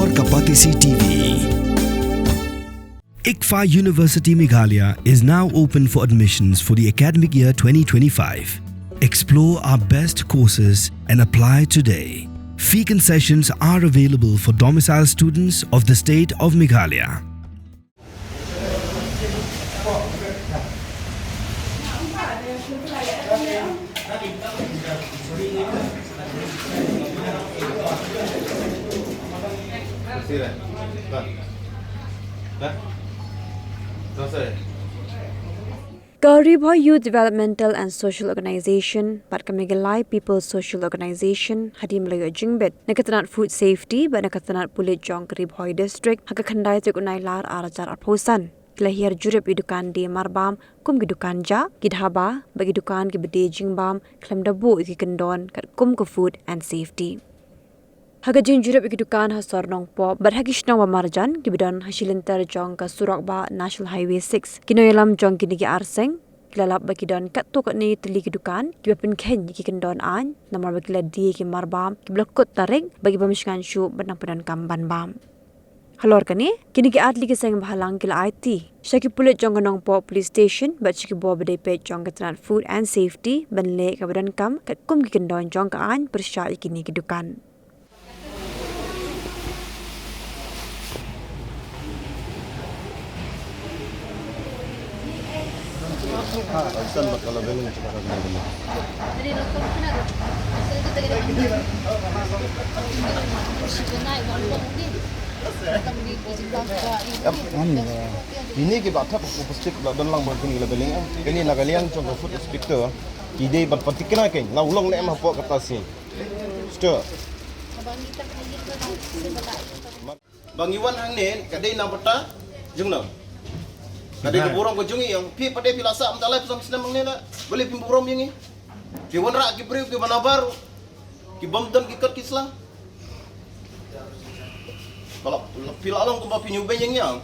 और Kapatisi TV. ICFA University Meghalaya is now open for admissions for the academic year 2025. Explore our best courses and apply today. Fee concessions are available for domicile students of the state of Meghalaya. Garibhoy Youth Developmental and Social Organisation, Patkamegalai People's Social Organisation, Hadim Layo Jingbet, Nakatanat Food Safety, but Nakatanat Pulit Jong Garibhoy District, Hakakandai Tukunai Lar Arajar Arposan. Kilahir jurep idukan di marbam, kum gidukan ja, gidhaba, bagi dukan gibede jingbam, klam dabu iki kendon, kat kum ke food and safety. Hagajin jurep ikidukan hasor nong po, but hagishnong wa marjan, gibidon hasilinter jong ka Surakba National Highway 6. Kinoyalam jong kinigi arseng, kilalap bagidon kat tok ni teli kidukan, gibapin ken iki kendon an, namar bagila di ki marbam, giblokot tarik, bagi pamiskan syu benang pedan kamban bam. Halor kani, kinigi atli kiseng bahalang kila IT. Syaki pulit jong kanong po police station, but syaki bo badai pet jong katranat food and safety, banle kabadan kam, kat kum ki kendon jong ka an, persya ikini kidukan. Asal kalau belum cepat belum. Ini kita baca pusat dan lang berkini leveling. Ini nak kalian contoh food inspector. Ide berpartikan kan? Nak ulang ni emang apa kata sih? Stop. Bang Iwan hang ni kadai nak peta, jengno. Kadai keborong kejungi yang pi pada pilasa amtalai pesan senang ni lah. Boleh pi borong yang ni. Ki wanra ki beri ki manabar. Ki bomdan ki kat kislah. Kalau pilalong ko pi nyubay yang yang.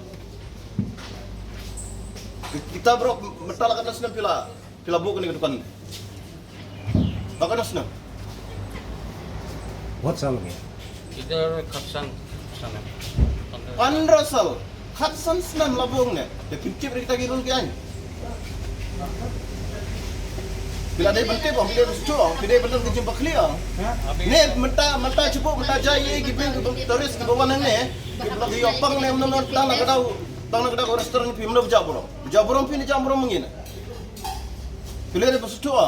Kita bro metala kat senang pila buku ni kedepan. Bagaimana senang? What sal lagi? इधर खपसन sana. Pandrasal. Khatsan senam labung ni. Dia pincip kita kirun kian. Bila dia bentuk bang, bila rusuk, bila benar kejumpa clear. Ni menta cukup menta jaya gibeng ke turis ke bawah ni. Bila dia opang ni menonton tang nak kedau restoran pi menonton jaburong. Jaburong pi ni jaburong mungkin. Bila dia rusuk.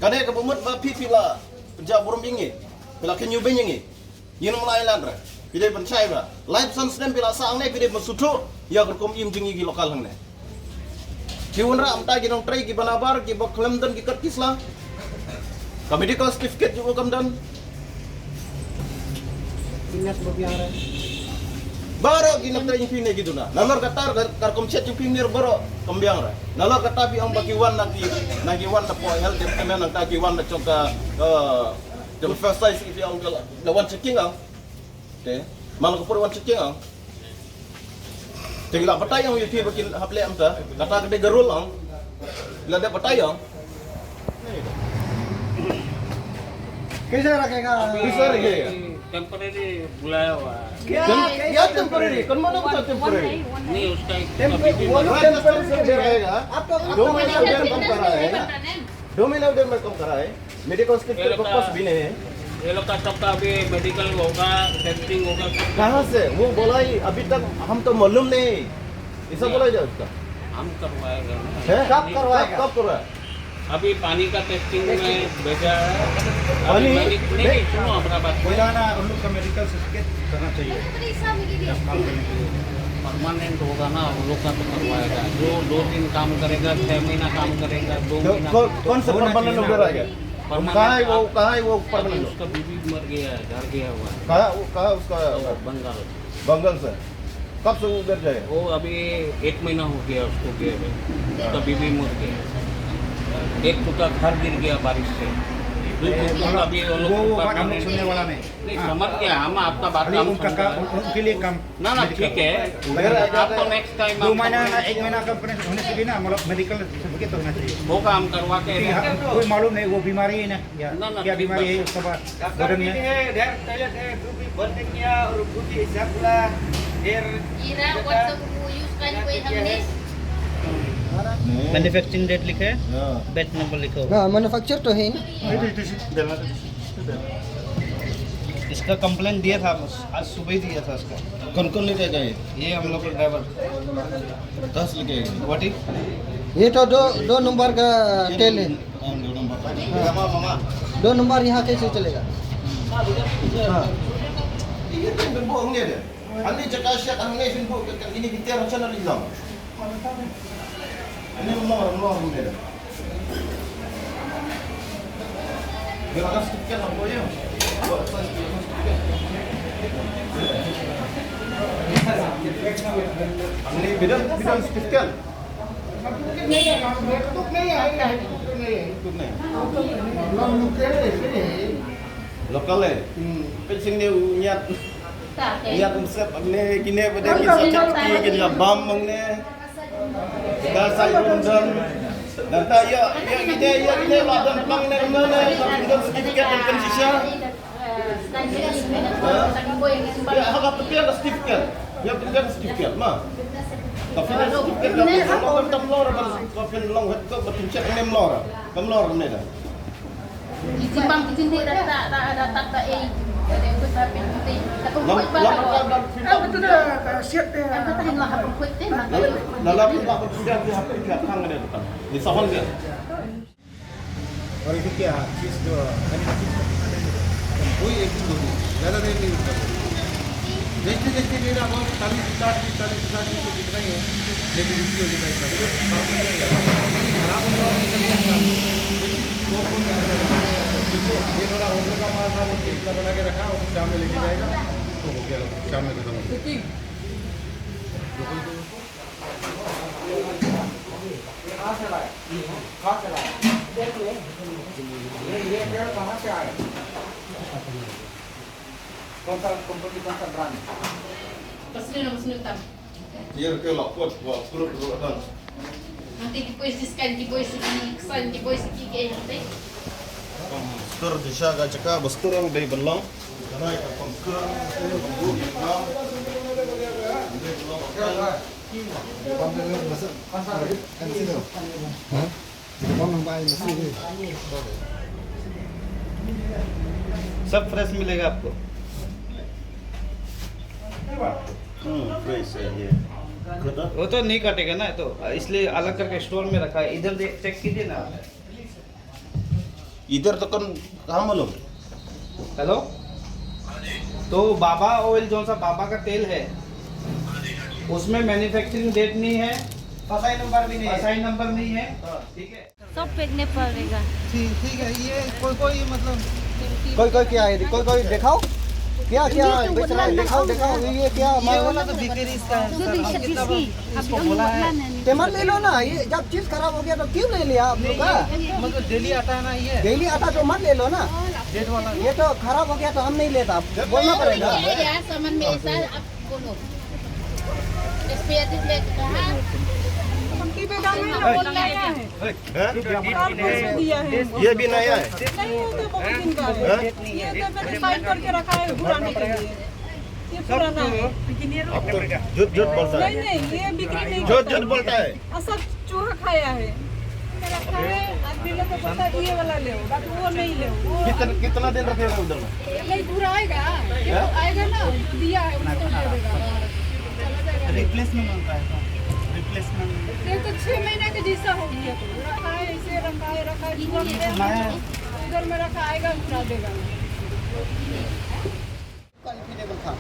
Kadang kebumut bapi pila jaburong bingi. Bila kenyubeng bingi. Yang mulai landra, pilih pencai ber. Live sunset bila sang ni pilih bersutu, ya kerkom im jengi lokal hang ni. Kiwan ram tak kita try kita banabar, kita Clemson kita kislah. Medical certificate juga kamdan. Dinas berbiara. Baru kita try yang pini gitu na. Nalor kata kerkom chat yang pini baru kambiang ra. Nalor kata pi ang bagiwan nak wan na po health department nak bagiwan na coka the first size if you the one checking ang okay malang ko one checking ang tinggal patay ang yuti bakin haple amta kata kede garul ang ila de patay ang कैसे रखेगा bisa rege temporary बुलाया हुआ है ya temporary kan mana betul temporary नहीं उसका temporary se रहेगा दो महीना उधर कम करा है 2 महीना उधर में कम करा है मेडिकल certificate वापस भी नहीं है ये लोग का सबका अभी मेडिकल होगा टेस्टिंग होगा कहाँ से वो बोला ही अभी तक हम तो मालूम नहीं ऐसा बोला जाए उसका हम करवाएगा है कब करवाएगा कब करवाएगा अभी पानी का टेस्टिंग में भेजा है पानी? नहीं सुनो अपना बात ना उन लोग का मेडिकल सर्टिफिकेट करना चाहिए परमानेंट होगा ना उन लोग का तो करवाएगा जो 2 दिन काम करेगा 6 महीना काम करेगा 2 महीना कौन सा परमानेंट उधर आएगा कहाँ है वो परमानेंट उसका बीबी मर गया है घर गया हुआ है कहाँ उसका बंगाल बंगाल से कब से उधर जाएगा वो अभी 1 महीना हो गया उसको गए हुए उसका बीबी मर गया एक टुका घर गिर गया बारिश से वो अभी वो लोग वो बात ऊपर हम लोग सुनने वाला नहीं नहीं समझ गया हम आपका बात अभी हम उनका समझ गए। उनके लिए काम ना ना ठीक है आपको नेक्स्ट टाइम 2 महीना 1 महीना का होने से भी ना मतलब मेडिकल सर्टिफिकेट होना चाहिए वो काम करवा के कि हाँ, कोई मालूम नहीं वो बीमारी है ना या ना, ना, क्या ठीक बीमारी है बात। उसके बाद बदन में Ira, what's the use kan kue हमने मैन्युफैक्चरिंग डेट लिखा है Ya. बैच नंबर लिखा होगा हाँ मैन्युफैक्चर तो है इसका कंप्लेंट दिया था आज सुबह ही दिया था इसका कौन-कौन लेके गए? ये हम लोग का ड्राइवर 10 लेके गए। वाटी ये तो दो नंबर का टेल है दो नंबर। मामा 2 नंबर यहाँ कैसे चलेगा Iya kan berbohong dia. Andi cakap syak aneh finbo ini kita rencana Islam. Ini melor dia. Dia akan stiker apa ya? Buat saya stiker. Ini beda stiker. Lokal eh. Pencing dia niat tak niat umsep agne kini pada kita cakap kini bam mengne. Dah saya rundan. Dan tak ya gini lah dan bang ni mana rundan sertifikat dan pensisya. Ya hak tapi ada sertifikat. Ya penting sertifikat mah. Tapi ada sertifikat dah mau tam lor tapi long het ko berpincak ni lor. Kam lor ni dah. Ditimbang di sini tak ada tak ada untuk tapi penting. Satu Lam kuat baru. betul dah siap dia. Apa tahan lah apa kuat teh maka. Dalam tak bersudah di HP pihak hang dia depan. Di sahon dia. और इसे क्या चीज जो कोई एक दिन दो दिन ज़्यादा देर नहीं रुकता देखते देखते मेरा बहुत 40 को दिख रही है लेकिन इसकी हो दिखाई खराब होगा ये थोड़ा होटल का माल था वो इतना बना के रखा और शाम में लेके जाएगा तो हो गया शाम में खत्म हो गया कौन सा कंपनी कौन सा brand Pasal nama senutam. Dia ke lokot buat grup dan Nanti depois diskan depois segi kesan depois segi ke nanti. Stur disha ga cakap bestur yang dari belang. Baik, komstur, bu belang. सब फ्रेश मिलेगा आपको Fresh ya. Kata वो तो नहीं काटेगा ना तो इसलिए अलग करके स्टोर में रखा है इधर चेक कीजिए ना इधर तो कौन कहाँ मालूम? हेलो तो बाबा ऑयल जो सा बाबा का तेल है उसमें मैन्युफैक्चरिंग डेट नहीं है फसाई नंबर भी नहीं है असाइन नंबर नहीं है ठीक है सब फेंकने पड़ेगा। ठीक है ये कोई मतलब कोई क्या है कोई दिखाओ क्या बेच रहा है दिखाओ ये क्या ये वाला तो बिक्री इसका है सर हम कितना इसको बोला है पेमेंट ले लो ना ये जब चीज खराब हो गया तो क्यों नहीं लिया आप लोग का मतलब डेली आता है ना ये डेली आता तो मत ले लो ना डेट वाला ये तो खराब हो गया तो हम नहीं लेता बोलना पड़ेगा Ya saman में ऐसा अब बोलो। SPF ले कहा ये भी नया है। करके रखा है घुराने के लिए ये पुराना है अब तो झूठ बोलता है। नहीं ये बिक्री नहीं झूठ बोलता है। सब चूहा खाया है रखा है आदमी लोग को पता है ये वाला ले बाकी वो नहीं ले वो कितना दिन रखेगा उधर में? नहीं पूरा आएगा ये तो आएगा ना दिया है उसको दे देगा रिप्लेसमेंट होता है रिप्लेसमेंट ये तो 6 महीने के जैसा हो गया तो रखा है ऐसे रखा है उधर में रखा आएगा उठा देगा confident था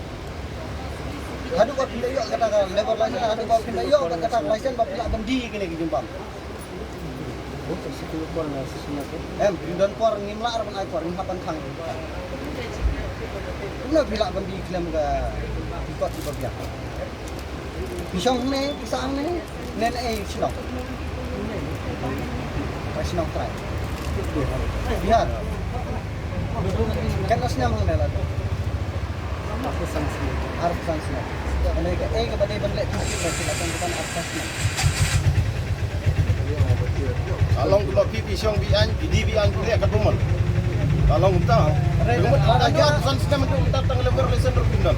hadu ko pindah yuk kata level license hadu ko pindah yuk kata license ba pila bendi kini ke Jombang dan por ngimla ar ban ai por nghapan khang na pila bendi klaim ga ikot di bagia pisang ne nen ai sinok try biar Kan asnya mengenal tu. Arfan sna. Ini ke kepada benlek tu silakan bukan arfan sna. Kalau kalau pipi siang bian, di bian kita akan rumah. Kalau kita, ada pesan sistem itu kita tanggal lebar lesen berpindah.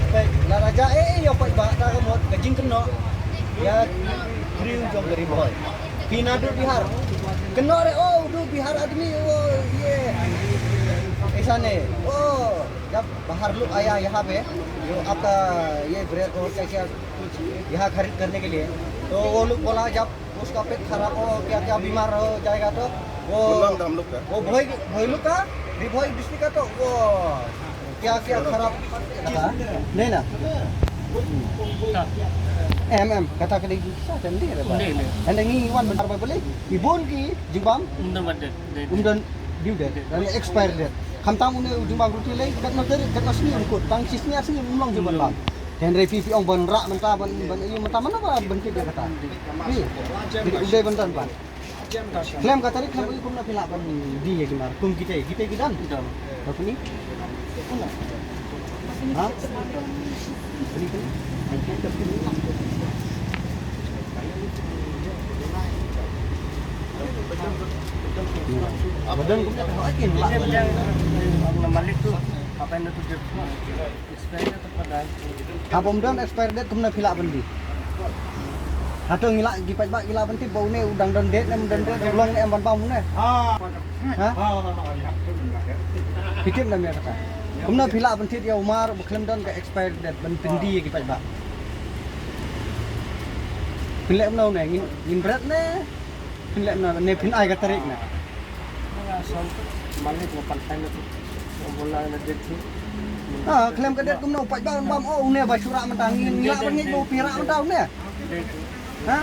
La raja yo pai ba ta ko mot gajing keno. Ya kriu jong dari boy. Pina du bihar. Keno re du bihar admi ये ऐसा नहीं जब बाहर लोग आया यहाँ पे जो आपका ये ब्रेक और क्या यहाँ खरीद करने के लिए तो वो लोग बोला जब उसका पेट खराब हो क्या क्या बीमार हो जाएगा तो वो भोई लोग का भोई डिस्ट्रिक्ट का तो वो क्या क्या खराब नहीं ना kata kali sa tandi re ba and ngi wan benar ba boleh ibon ki jimbam umdan due date dan expire date khamtam une jimbam ruti lai kat no dari kat asni ko tang sisnya asni ulong jimbam ba dan review ong ban ra menta ban iyo menta mana ba ban ki kata ni udah bentan ba klaim kata ni klaim ko na pila ban di ye gimar kum kita gidan apa ni ha Badan ko akin malik tu apa yang tu expire tu pada apa mudan expire date kumna pila bandi atau ngila gipat bak gila bandi bau ne udang dan date nem dan date long em ban pam ne ha pikir nam ya kata kumna pila bandi dia umar buklem dan ke expire date ban tindi gipat bak pilek nau ne ngin berat ne pilek nau ne pin ai ka tarik ne malik ko pantai na tu bola na date klaim ka date kumna upat bam bam ne ba syura mentang ngila ban ngi bo pira mentang ne ha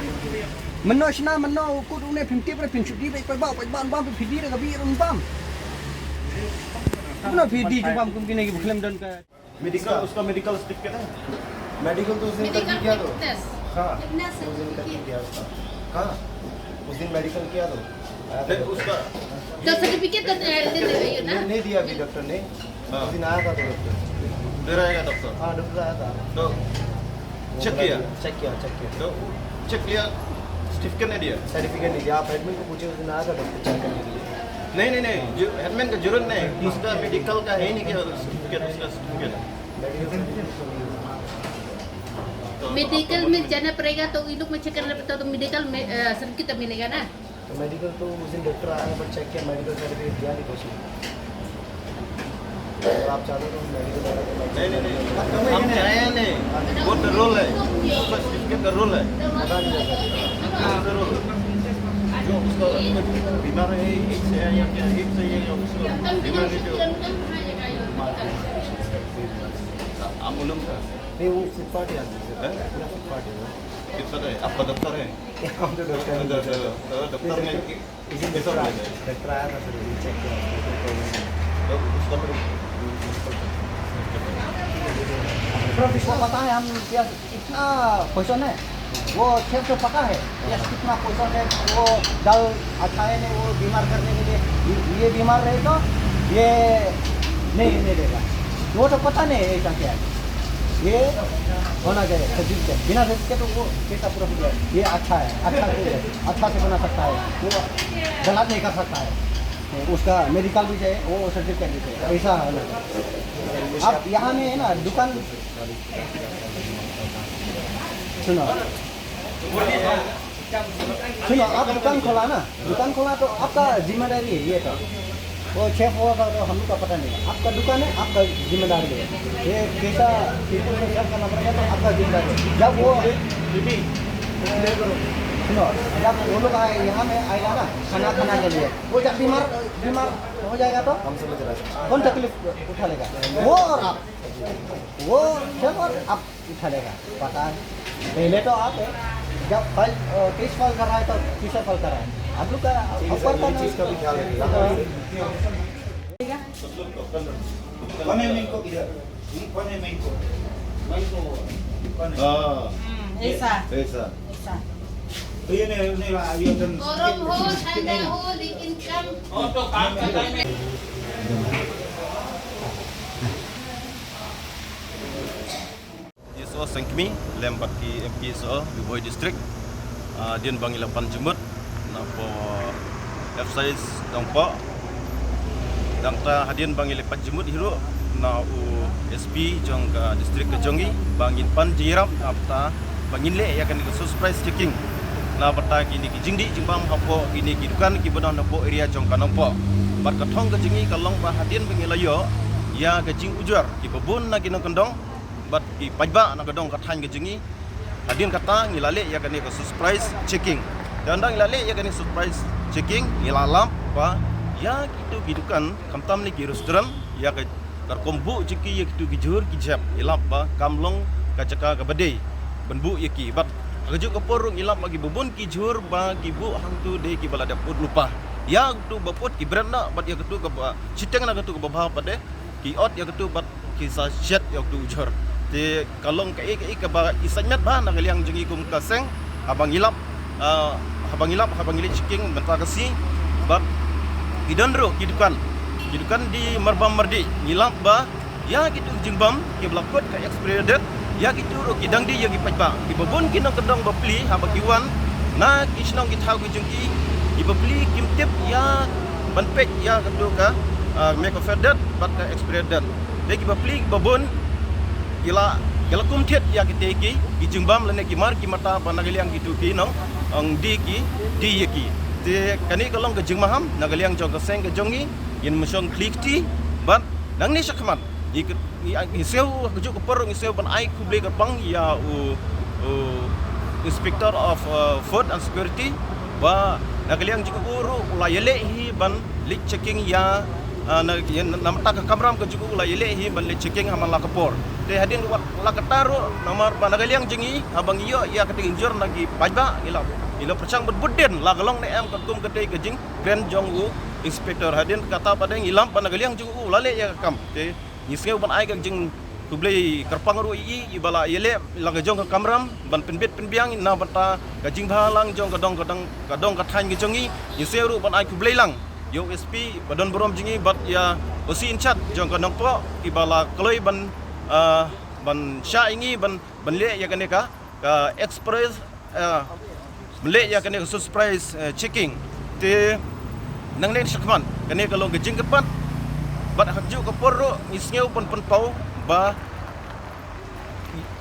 menno shna menno ku ne pin tip re pin chuti be pa bam bam pin di re ka bi rum bam kumna pidi ju bam kum kine ki klaim dan ka medical उसका medical certificate है मेडिकल तो उसने कर दिया तो हाँ कितना से किया उसका हाँ उस दिन मेडिकल किया तो उसका तो सर्टिफिकेट तो दे दे ना नहीं दिया अभी डॉक्टर ने उस दिन आया था तो डॉक्टर दे रहेगा डॉक्टर हाँ डॉक्टर आया था तो चेक किया तो चेक किया सर्टिफिकेट नहीं दिया सर्टिफिकेट नहीं दिया आप एडमिट को पूछे उस दिन आया था डॉक्टर चेक करने के लिए नहीं हेडमैन का जरूरत नहीं उसका मेडिकल का है नहीं क्या सर्टिफिकेट उसका सर्टिफिकेट मेडिकल में जाना पड़ेगा तो इन लोग में चेक करना पड़ता तो मेडिकल में सर्टिफिकेट मिलेगा ना तो मेडिकल तो उस दिन डॉक्टर आया पर चेक किया मेडिकल सर्टिफिकेट दिया नहीं कुछ अगर आप चाहते तो मेडिकल नहीं हम चाहे नहीं वो तो रोल है उसका सर्टिफिकेट का रोल है पता नहीं रोल जो उसका बीमार है एक से है या क्या एक से है या उसका बीमार है जो आमुलम का नहीं वो फुटपाथ है फुटपाथ है कितना है आपका दफ्तर है हम तो डॉक्टर दफ्तर में इसी डॉक्टर आया था सर चेक किया तो उसका प्रोफेसर पता है हम क्या कितना क्वेश्चन है वो शेफ को पता है यस कितना क्वेश्चन है वो दाल अच्छा है नहीं वो बीमार करने के लिए ये बीमार रहे तो ये नहीं देगा वो तो पता नहीं है क्या है ये होना चाहिए सर्टिफिकेट बिना सर्टिफिकेट तो वो कैसा पूरा ये अच्छा है अच्छा से बना सकता है वो गलत नहीं कर सकता है उसका मेडिकल भी चाहिए वो सर्टिफिकेट भी चाहिए ऐसा होना चाहिए अब यहाँ में है ना दुकान सुनो आप दुकान खोला ना दुकान खोला तो आपका जिम्मेदारी है ये तो वो शेफ होगा तो हम लोग का पता नहीं आपका दुकान है आपका जिम्मेदारी है ये कैसा पीपल को सर्व करना पड़ेगा तो आपका जिम्मेदारी है जब वो सुनो जब वो लोग आए यहाँ में आएगा ना खाना के लिए वो जब बीमार हो जाएगा तो हम समझ रहे हैं कौन तकलीफ उठा लेगा वो और आप वो शेफ और आप उठा लेगा पता है पहले तो आप जब फल किस फल कर रहा है तो किसे फल कर रहा है आप लोग का ऊपर का चीज़ का भी ख्याल रखिएगा कौन है मेन को इधर कौन है मेन को ऐसा तो ये नहीं गरम हो ठंडा हो लेकिन कम Sengkmi lem baki MPSO Luboi district din bangi lapan jemut na po F-size dongpo dangta hadin bangi lepat jemut hiru na u SP jong ka district ke Jongi bangin pan jirap apta bangin le ya kan surprise checking na bata kini ki jingdi jimbang hapo kini ki dukan ki benon hapo area jong kanampo bar ka thong ka jingi ka long ba hadin bangi layo ya ka jing ujar ki babun na kinong kendong bat ki pajba na kadong ka than ka jingi hadin kata ngilale ya kan ka surprise checking dan dang ngilale ya kan surprise checking ngilalam ba ya kitu gidukan kamtam ni ki restaurant ya ka karkombu jiki ya kitu gijur kijap ilap ba kamlong kacaka ka badai benbu ya ki bat Rajuk keporong ilap bagi bubun ki jur bagi bu hantu de ki balada put lupa. Ya tu baput ki branda bat ya ketu ke citeng na ketu ke babah pade ki ot ya ketu bat ki sa shet ya tu jur. Te kalong ke ba isanyat ba na kaliang jengi kum kaseng abang ilap habang ilit ciking bentar kasi bat ki dondro ki dukan di marbam mardi ilap ba ya gitu jingbam ki blakot ka expired ya gitu ki dang di ya ki pajba ki babun ki nang kedong bapli ha bakiwan na ki snong ki thau ki jengki ki bapli kim tip ya ban pek ya kedu ka make of that but expired de ki bapli babun ila kum thiet ya ki teki ki jingbam lene ki mar ki mata panagaliang gitu ki nong ang di ya ki te kani kalong ke jingmaham nagaliang jong ka seng ke jongi yin musong klikti but nang ni sakman iseu kejuk keperung iseu ban ai kuble gerbang ya inspector of food and security ba nagaliang jiku uru ulayele hi ban lik checking ya namta ka kamram ke jiku ulayele hi ban lik checking haman la kapor te hadin la kataru nomor ban nagaliang jingi abang iyo ya keting jor lagi pajba ila percang berbuden la galong ne am katum kedai ke jing grand jong u inspector hadin kata pada ngilam ban nagaliang jiku ulale ya kam te Nisngeu ban ai kag jing kublei kerpang ru ibala yele lang jong ka kamram ban penbet penbiang na bata ka jing bhalang jong kadong ka than gi jongi niseu ru ban ai kublei lang yo SP badon borom jingi bat ya osi inchat jong ka nongpo ibala kloi ban sha ingi ban le ya kane ka express le ya kane surprise checking te nang len sakman kane ka long ka jing kepat bat haju ke porro isngeu pon pau ba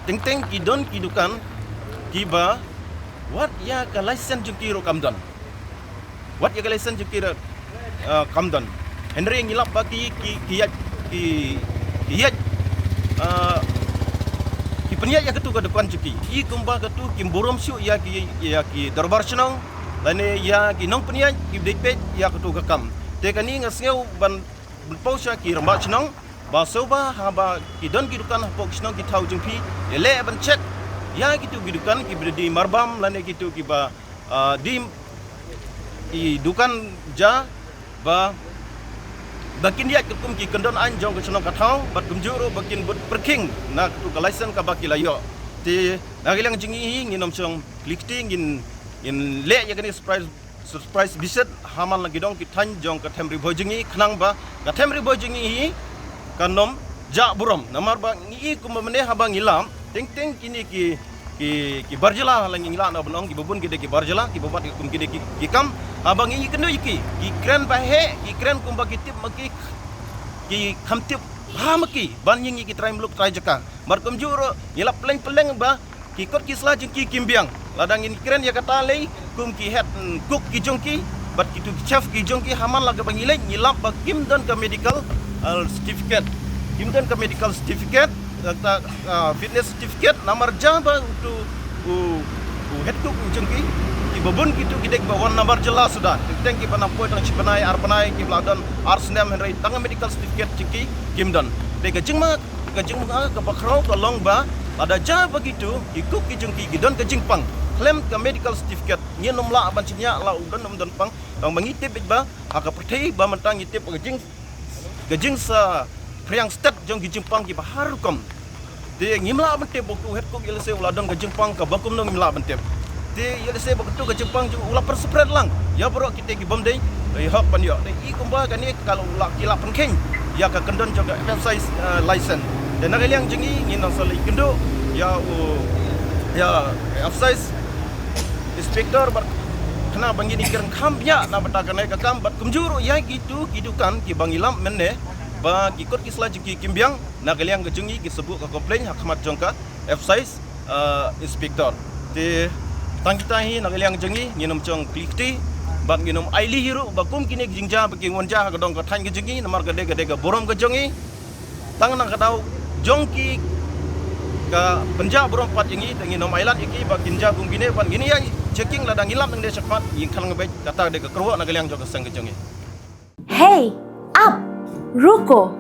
teng ki don ki dukan ki ba what ya ka license ju kiro kamdan what ya ka license ju kiro kamdan henry ngilap ba ki peniat ya ketu ka depan juki i kumba ketu kim borom syu ya ki darbar chnong lane ya ki nong peniat ki depet ya ketu ka kam te kani ngasngeu ban Pausha ki ramba chnong ba soba ha ba ki don ki dukan pok chnong ki thau jingpi ele ban check ya gitu ki dukan ki berdi marbam lane gitu ki ba di dukan ja ba bakin dia kum ki kendon anjong ke chnong ka thau bat kumjuro bakin but perking na tu ka license ka ba ki layo ti nagilang jingi nginom chong klikting in le ya kani surprise visit haman lagi dong ki than jong ka themri bojingi khnang ba ka themri bojingi hi kanom ja burom namar ba ngi kum mene habang ilam ting kini ki barjala lang ngila na bonong ki bubun ki barjala ki bobat kum ki kam habang ngi kenu ki kren ba he ki kren kum ba ki tip maki ki khamtip ha maki ban ngi ki try muluk try jaka mar kum juro ngila peleng ba ki kot ki sla jing ki kimbiang ladang ini keren ya kata lei kum ki head cook ki jongki bat ki tu chef ki jongki haman laga bangilai ngilap ba kim don ka medical certificate ta fitness certificate namar jaba tu head cook jongki ki babun ki tu ki dek ba wan number jelas sudah teng ki panam point nang cipanai arpanai ki bladon arsnem henry tang medical certificate ciki kim don de gajing ma ka bakrau ka long ba ada ja begitu ikut ki jengki gidon ke jingpang claim ke medical certificate nyenom la abancinya la udon nom pang bang mangitip ba haka pertai ba mentang itip ke jing sa priang stat jong ki jingpang ki bahar kom de ngimla bante boku het ko ilse uladong ke jingpang ka bakum no ngimla bante de ilse boku ke jingpang ju ula per spread lang ya bro kita ki bomdei hak pan yo de I kumba kan ni kalau ula kila pengking ya ka kendon jong exercise license dan nagaliang jengi nginang sali kendo ya excise inspector kena bangi ni kerang kambia na batakan ai kakam bat kumjuru ya gitu kan ki bangilam menne ba ikut kisla jiki kimbiang na galiang gejungi ki sebut ka komplain hakmat jongka excise inspector ti tangkitahi na galiang jengi nginum chong klikti bak nginum aili hiru bakum kini jingja bagi ngonja ka dong ka than gejungi namar gade ga borom gejongi tang nang kadau jongki ka penja borom pat yengi nginum ailat iki bak ginja bung gine ban gini ya checking ladang ilam nang de sakmat yin khang ngai kata de ka kerwa na galiang jok sang gejongi Hey, up, ruko.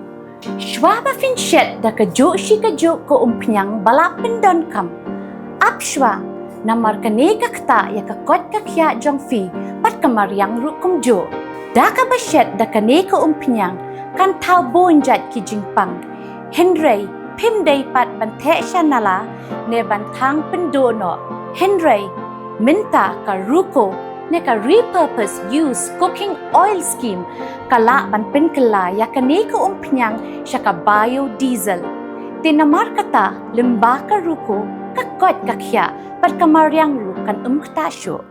Shwa ba finchet da ka jo shi ka jo ko umpiang bala pendon kam. Up shwa, namar ka ne ka kta ya ka kot ka kya jong fi pat kamar yang rukum jo. Da ka bashet da ka ne ka umpiang kan tau bonjat ki jingpang. Henry, pim day pat bante shanala ne bantang pendono. Henry, minta ka ruko ne ka repurpose use cooking oil scheme kala ban pen kala ya kane ko umpiang siya ka biodiesel. Tinamar kata limba ka ruko kakot kakya pat kamaryang rukan umktasyo.